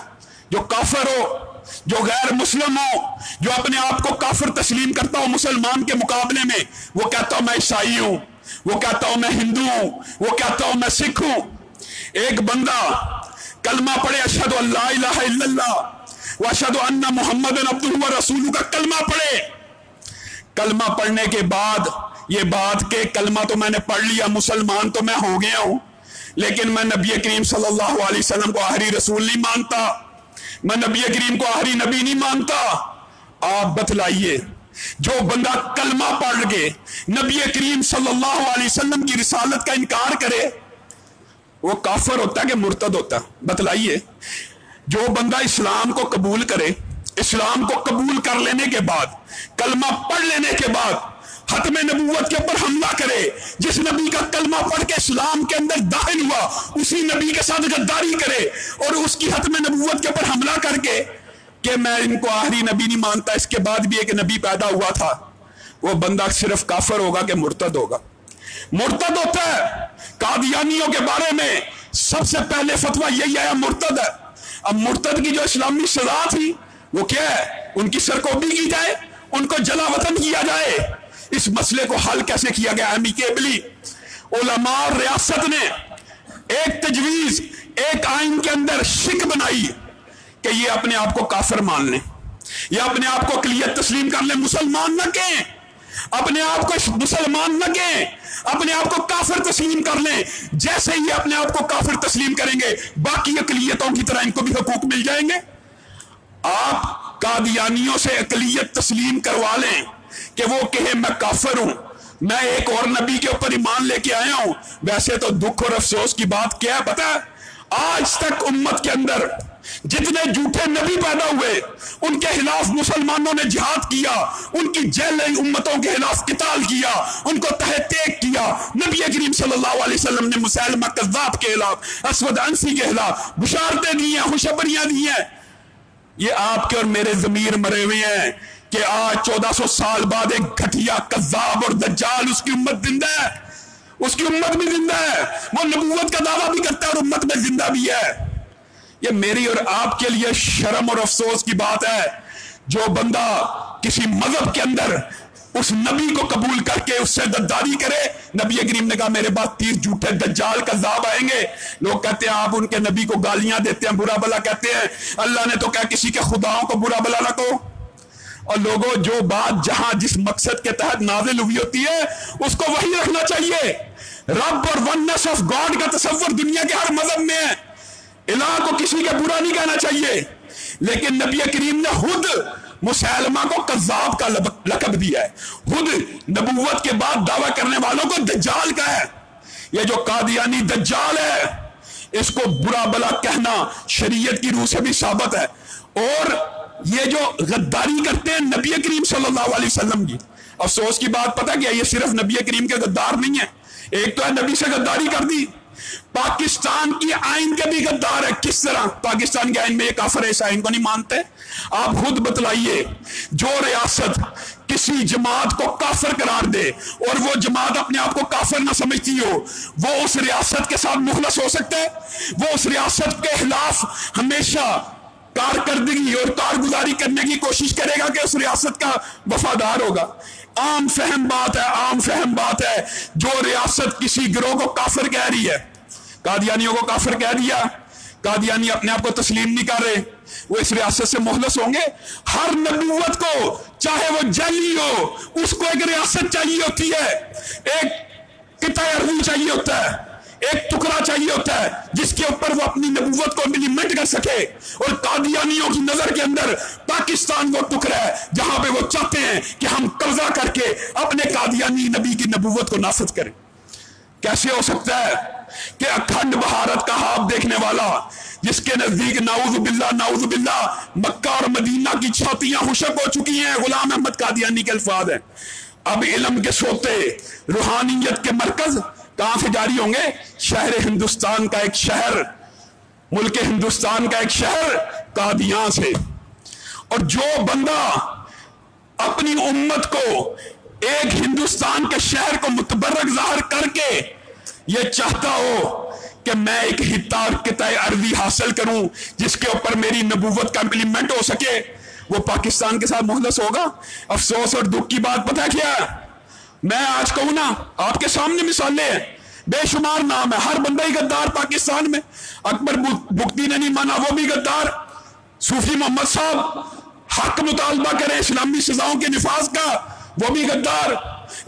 جو کافر ہو، جو غیر مسلم ہو، جو اپنے آپ کو کافر تسلیم کرتا ہو مسلمان کے مقابلے میں۔ وہ کہتا ہوں میں عیسائی ہوں، وہ کہتا ہوں میں ہندو ہوں، وہ کہتا ہوں میں سکھ ہوں۔ ایک بندہ کلمہ پڑھے اشہد ان لا الہ الا اللہ واشہد ان محمد عبدہ ورسولہ کا کلمہ پڑھے، کلمہ پڑھنے کے بعد یہ بات کہ کلمہ تو میں نے پڑھ لیا، مسلمان تو میں ہو گیا ہوں، لیکن میں نبی کریم صلی اللہ علیہ وسلم کو آخری رسول نہیں مانتا، میں نبی کریم کو آخری نبی نہیں مانتا۔ آپ بتلائیے، جو بندہ کلمہ پڑھ کے نبی کریم صلی اللہ علیہ وسلم کی رسالت کا انکار کرے، وہ کافر ہوتا ہے کہ مرتد ہوتا ہے؟ بتلائیے۔ جو بندہ اسلام کو قبول کرے، اسلام کو قبول کر لینے کے بعد، کلمہ پڑھ لینے کے بعد ختم نبوت کے اوپر حملہ کرے، جس نبی کا کلمہ پڑھ کے اسلام کے اندر داخل ہوا اسی نبی کے ساتھ غداری کرے اور اس کی ختم نبوت کے اوپر حملہ کر کے کہ میں ان کو آخری نبی نہیں مانتا، اس کے بعد بھی ایک نبی پیدا ہوا تھا، وہ بندہ صرف کافر ہوگا کہ مرتد ہوگا؟ مرتد ہوتا ہے۔ قادیانیوں کے بارے میں سب سے پہلے فتویٰ یہی آیا، مرتد ہے۔ اب مرتد کی جو اسلامی سزا تھی وہ کیا ہے؟ ان کی سرکوبی کی جائے، ان کو جلا وطن کیا جائے۔ اس مسئلے کو حل کیسے کیا گیا؟ امیکیبلی علماء اور ریاست نے ایک تجویز، ایک آئین کے اندر شک بنائی کہ یہ اپنے آپ کو کافر مان لیں، یہ اپنے آپ کو اقلیت تسلیم کر لیں، مسلمان نہ کہیں، اپنے آپ کو مسلمان نہ کہیں، اپنے آپ کو کافر تسلیم کر لیں۔ جیسے ہی اپنے آپ کو کافر تسلیم کریں گے، باقی اقلیتوں کی طرح ان کو بھی حقوق مل جائیں گے۔ آپ قادیانیوں سے اقلیت تسلیم کروا لیں کہ وہ کہے میں کافر ہوں، میں ایک اور نبی کے اوپر ایمان لے کے آیا ہوں۔ ویسے تو دکھ اور افسوس کی بات کیا ہے پتہ ہے؟ آج تک امت کے اندر جتنے جھوٹے نبی پیدا ہوئے ان کے خلاف مسلمانوں نے جہاد کیا، ان کی جیل امتوں کے خلاف قتال کیا، ان کو تہ تیک کیا۔ نبی کریم صلی اللہ علیہ وسلم نے مسیلمہ کذاب کے خلاف، اسود عنسی کے خلاف بشارتیں دی ہیں، خوشخبریاں دی ہیں۔ یہ آپ کے اور میرے ضمیر مرے ہوئے ہیں کہ آج 1400 سال بعد ایک گھٹیا کذاب اور دجال، اس کی امت زندہ ہے، اس کی امت بھی زندہ ہے، وہ نبوت کا دعویٰ بھی کرتا ہے اور امت میں زندہ بھی ہے۔ یہ میری اور آپ کے لیے شرم اور افسوس کی بات ہے، جو بندہ کسی مذہب کے اندر اس نبی کو قبول کر کے اس سے غداری کرے۔ نبی کریم نے کہا میرے بعد 30 جھوٹے دجال کذاب آئیں گے۔ لوگ کہتے ہیں آپ ان کے نبی کو گالیاں دیتے ہیں، برا بلا کہتے ہیں، اللہ نے تو کہا کسی کے خداؤں کو برا بلا نہ کہو۔ اور لوگوں، جو بات جہاں جس مقصد کے تحت نازل ہوئی ہوتی ہے اس کو وہی رکھنا چاہیے۔ رب اور ونس آف گاڈ کا تصور دنیا کے ہر مذہب میں ہے، الہ کو کسی کے برا نہیں کہنا چاہیے، لیکن نبی کریم نے خود مسیلمہ کو کذاب کا لقب دیا ہے، خود نبوت کے بعد دعویٰ کرنے والوں کو دجال کا ہے۔ یہ جو قادیانی دجال ہے، اس کو برا بلا کہنا شریعت کی روح سے بھی ثابت ہے۔ اور یہ جو غداری کرتے ہیں نبی کریم صلی اللہ علیہ وسلم کی، افسوس کی بات پتہ کیا؟ یہ صرف نبی کریم کے غدار نہیں ہے، ایک تو ہے نبی سے غداری کر دی، पाकिस्तान की आइन के भी गद्दार है। किस तरह? पाकिस्तान के आइन में ये काफिर है, इस आइन को नहीं मानते। आप खुद बतलाइए, जो रियासत किसी जमात को काफिर करार दे और वो जमात अपने आप को काफिर ना समझती हो, वो उस रियासत के साथ मुखलस हो सकता है? वो उस रियासत के खिलाफ हमेशा कारकर्दगी और कारगुजारी करने की कोशिश करेगा कि उस रियासत का वफादार होगा? आम फहम बात है, आम फहम बात है। जो रियासत किसी गिरोह को काफिर कह रही है, कादियानियों को काफिर कह दिया, कादियानी अपने आप को तस्लीम नहीं कर रहे, वो इस रियासत से मुखलस होंगे? हर नबूवत को, चाहे वो जली हो, उसको एक रियासत चाहिए होती है, एक किता अरज़ी चाहिए होता है, एक टुकड़ा चाहिए होता है जिसके ऊपर वो अपनी नबूवत को इम्प्लीमेंट कर सके। और कादियानियों की नजर के अंदर पाकिस्तान वो टुकड़ा है जहां पे वो चाहते हैं कि हम कब्जा करके अपने कादियानी नबी की नबूवत को नाफिज करें। कैसे हो सकता है कि अखंड भारत का ख्वाब देखने वाला, जिसके नजदीक नाउज़ बिल्लाह मक्का और मदीना की छातियां खुशक हो चुकी हैं, गुलाम अहमद कादियानी के अल्फाज हैं, अब इल्म के सोते, रूहानियत के मरकज कहां से जारी होंगे? शहर हिंदुस्तान का एक शहर, मुल्क हिंदुस्तान का एक शहर कादियान से। और जो बंदा अपनी उम्मत को एक हिंदुस्तान के शहर को मुतबर्रक जाहिर करके ये चाहता हो कि मैं एक हित्ता और किताए अर्जी हासिल करूं जिसके ऊपर मेरी नबूवत का इम्प्लीमेंट हो सके, वो पाकिस्तान के साथ मुखलस होगा? अफसोस और दुख की बात पता क्या है? मैं आज कहूं ना, आपके सामने मिसालें हैं, बेशुमार नाम है, हर बंदा ही गद्दार पाकिस्तान में। अकबर बुख्ती ने नहीं माना, वो भी गद्दार। सूफी मोहम्मद साहब हक मुतालबा करें इस्लामी सजाओं के निफाज का, वो भी गद्दार।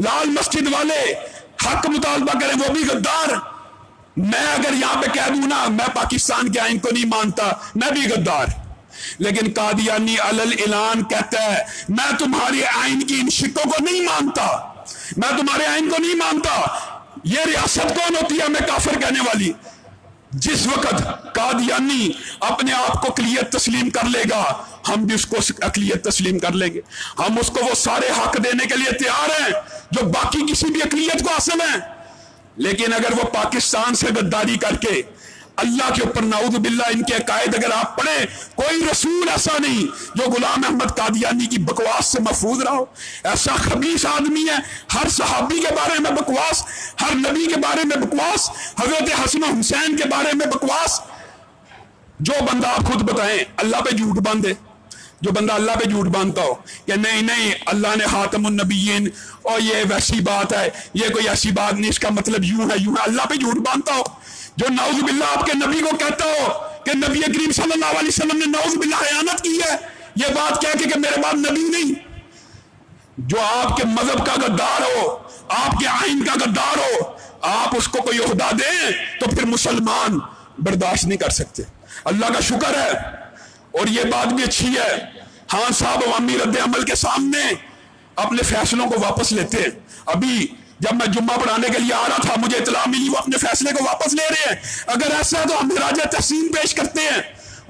लाल मस्जिद वाले हक मुतालबा करें, वो भी गद्दार। मैं अगर यहां पे कह दूं ना मैं पाकिस्तान के आइन को नहीं मानता, मैं भी गद्दार। लेकिन कादियानी अलल ऐलान कहता है मैं तुम्हारी आइन की इन शिकों को नहीं मानता, मैं तुम्हारे आइन को नहीं मानता। ये रियासत कौन होती है हमें काफिर कहने वाली? जिस वक्त कादियानी अपने आप को अक़लियत तस्लीम कर लेगा, हम भी उसको अक़लियत तस्लीम कर लेंगे। हम उसको वो सारे हक देने के लिए तैयार हैं जो बाकी किसी भी अक़लियत को हासिल है। लेकिन अगर वो पाकिस्तान से गद्दारी करके अल्लाह के ऊपर नाऊज़ बिल्लाह इनके अकायद अगर आप पढ़े, कोई रसूल ऐसा नहीं जो गुलाम अहमद कादियानी की बकवास से महफूज रहा हो। ऐसा खबीस आदमी है, हर सहाबी के बारे में बकवास, हर नबी के बारे में बकवास, हजरत हसन हुसैन के बारे में बकवास। जो बंदा आप खुद बताएं अल्लाह पे झूठ बांधे, जो बंदा अल्लाह पे झूठ बांधता हो कि नहीं नहीं अल्लाह ने खातमुन नबिय्यीन और ये वैसी बात है, ये कोई ऐसी बात नहीं, इसका मतलब यूं है यूं है, अल्लाह पे झूठ बांधता हो। जो नाउज़ बिल्लाह आपके नबी को कहता हो कि नबी करीम सल्लल्लाहु अलैहि वसल्लम ने नाउज़ बिल्लाह खयानत की है, ये बात कह के कि मेरे बाद नबी नहीं। जो आपके मजहब का गद्दार हो, आपके आइन का गद्दार हो, आप उसको कोई ओहदा दें तो फिर मुसलमान बर्दाश्त नहीं कर सकते। अल्लाह का शुक्र है और ये बात भी अच्छी है, हाँ साहब अवामी रद्द अमल के सामने अपने फैसलों को वापस लेते हैं। अभी जब मैं जुम्मा पढ़ाने के लिए आ रहा था मुझे इतला मिली वो अपने फैसले को वापस ले रहे हैं। अगर ऐसा है तो हम राजा तहसीन पेश करते हैं।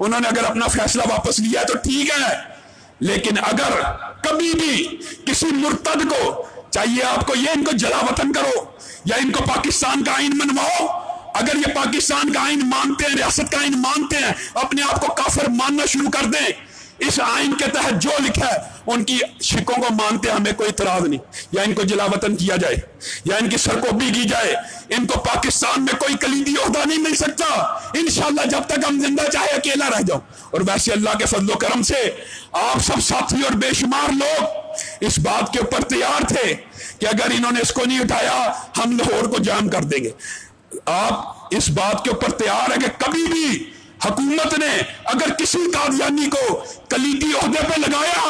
उन्होंने अगर अपना फैसला वापस लिया है तो ठीक है, लेकिन अगर कभी भी किसी मुर्तद को चाहिए आपको ये इनको जला वतन करो या इनको पाकिस्तान का आइन मनवाओ, अगर ये पाकिस्तान का आइन मानते हैं, रियासत का आइन मानते हैं, अपने आप को काफिर मानना शुरू कर दें, इस आइन के तहत जो लिखा है उनकी शिकों को मानते हैं, हमें कोई इतराज नहीं। या इनको जलावतन किया जाए या इनकी सरकोबी की जाए, इनको पाकिस्तान में कोई कलीदी ओहदा नहीं मिल सकता इंशाअल्लाह, जब तक हम जिंदा चाहे अकेला रह जाओ। और वैसे अल्लाह के फजलो करम से आप सब साथी और बेशुमार लोग इस बात के ऊपर तैयार थे कि अगर इन्होंने इसको नहीं उठाया हम लाहौर को जाम कर देंगे। आप इस बात के ऊपर तैयार है कि कभी भी हुकूमत ने अगर किसी कादियानी को कलीदी ओहदे पे लगाया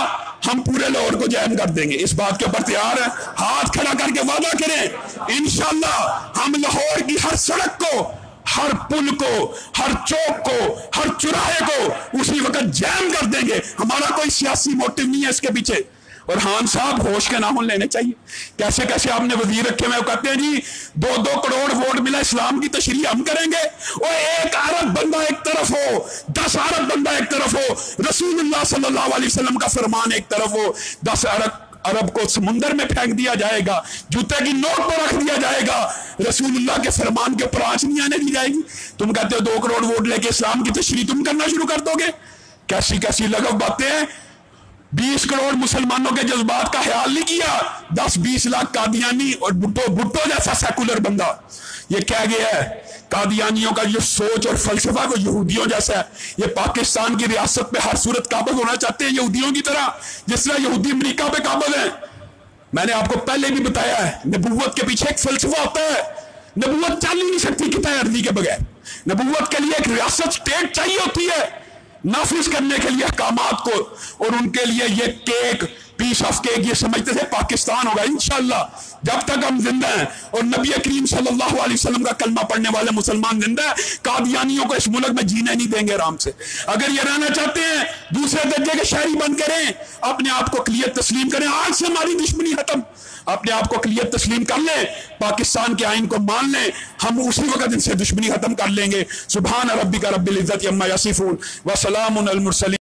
हम पूरे लाहौर को जैम कर देंगे। इस बात के ऊपर तैयार है, हाथ खड़ा करके वादा करें इंशाअल्लाह हम लाहौर की हर सड़क को, हर पुल को, हर चौक को, हर चौराहे को उसी वक्त जैम कर देंगे। हमारा कोई सियासी मोटिव नहीं है इसके पीछे। और खान साहब होश के नाम लेने चाहिए। कैसे कैसे आपने वजीर रखे हुए, कहते हैं जी 2-2 करोड़ वोट मिला इस्लाम की तशरीह हम करेंगे। और 1 अरब बंदा एक तरफ हो, 10 अरब बंदा एक तरफ हो, रसूलुल्लाह सल्लल्लाहु अलैहि वसल्लम का फरमान एक तरफ हो, 10 अरब अरब को समुंदर में फेंक दिया जाएगा, जूते की नोक पर रख दिया जाएगा, रसूलुल्लाह के फरमान के ऊपर आंच नहीं आने दी जाएगी। तुम कहते हो 2 करोड़ वोट लेके इस्लाम की तशरीह तुम करना शुरू कर दोगे? कैसी कैसी लगभ बातें हैं। 20 करोड़ मुसलमानों के जज्बात का ख्याल नहीं किया। 10-20 लाख कादियानी और भुट्टो जैसा सेकुलर बंदा ये कह गया है कादियानियों का जो सोच और फलसफा को यहूदियों जैसा है। ये पाकिस्तान की रियासत पे हर सूरत काबिज होना चाहते हैं यहूदियों की तरह, जिस तरह यहूदी अमेरिका पे काबिज हैं। मैंने आपको पहले भी बताया है, नबूवत के पीछे एक फलसफा होता है। नबूवत चल ही नहीं सकती किताब अर्दी के बगैर। नबूवत के लिए एक रियासत स्टेट चाहिए होती है नाफिज करने के लिए अहकामात को, और उनके लिए ये केक, पीस ऑफ केक ये समझते थे पाकिस्तान होगा इंशाअल्लाह जब तक हम जिंदा हैं और नबी करीम सल्लल्लाहु अलैहि वसल्लम का कलमा पढ़ने वाले मुसलमान जिंदा है। कादियानियों को इस मुल्क में जीने नहीं देंगे आराम से। अगर ये रहना चाहते हैं दूसरे दर्जे के शहरी बंद करें, अपने आप को अक़लियत तस्लीम करें। आज से हमारी दुश्मनी खत्म, अपने आप को अक़लियत तस्लीम कर लें, पाकिस्तान के आइन को मान लें, हम उसी वक्त इनसे दुश्मनी खत्म कर लेंगे। सुभान रब्बिका रब्बिल इज्जति अम्मा यसिफून व सलामुन अल मुरसलीन।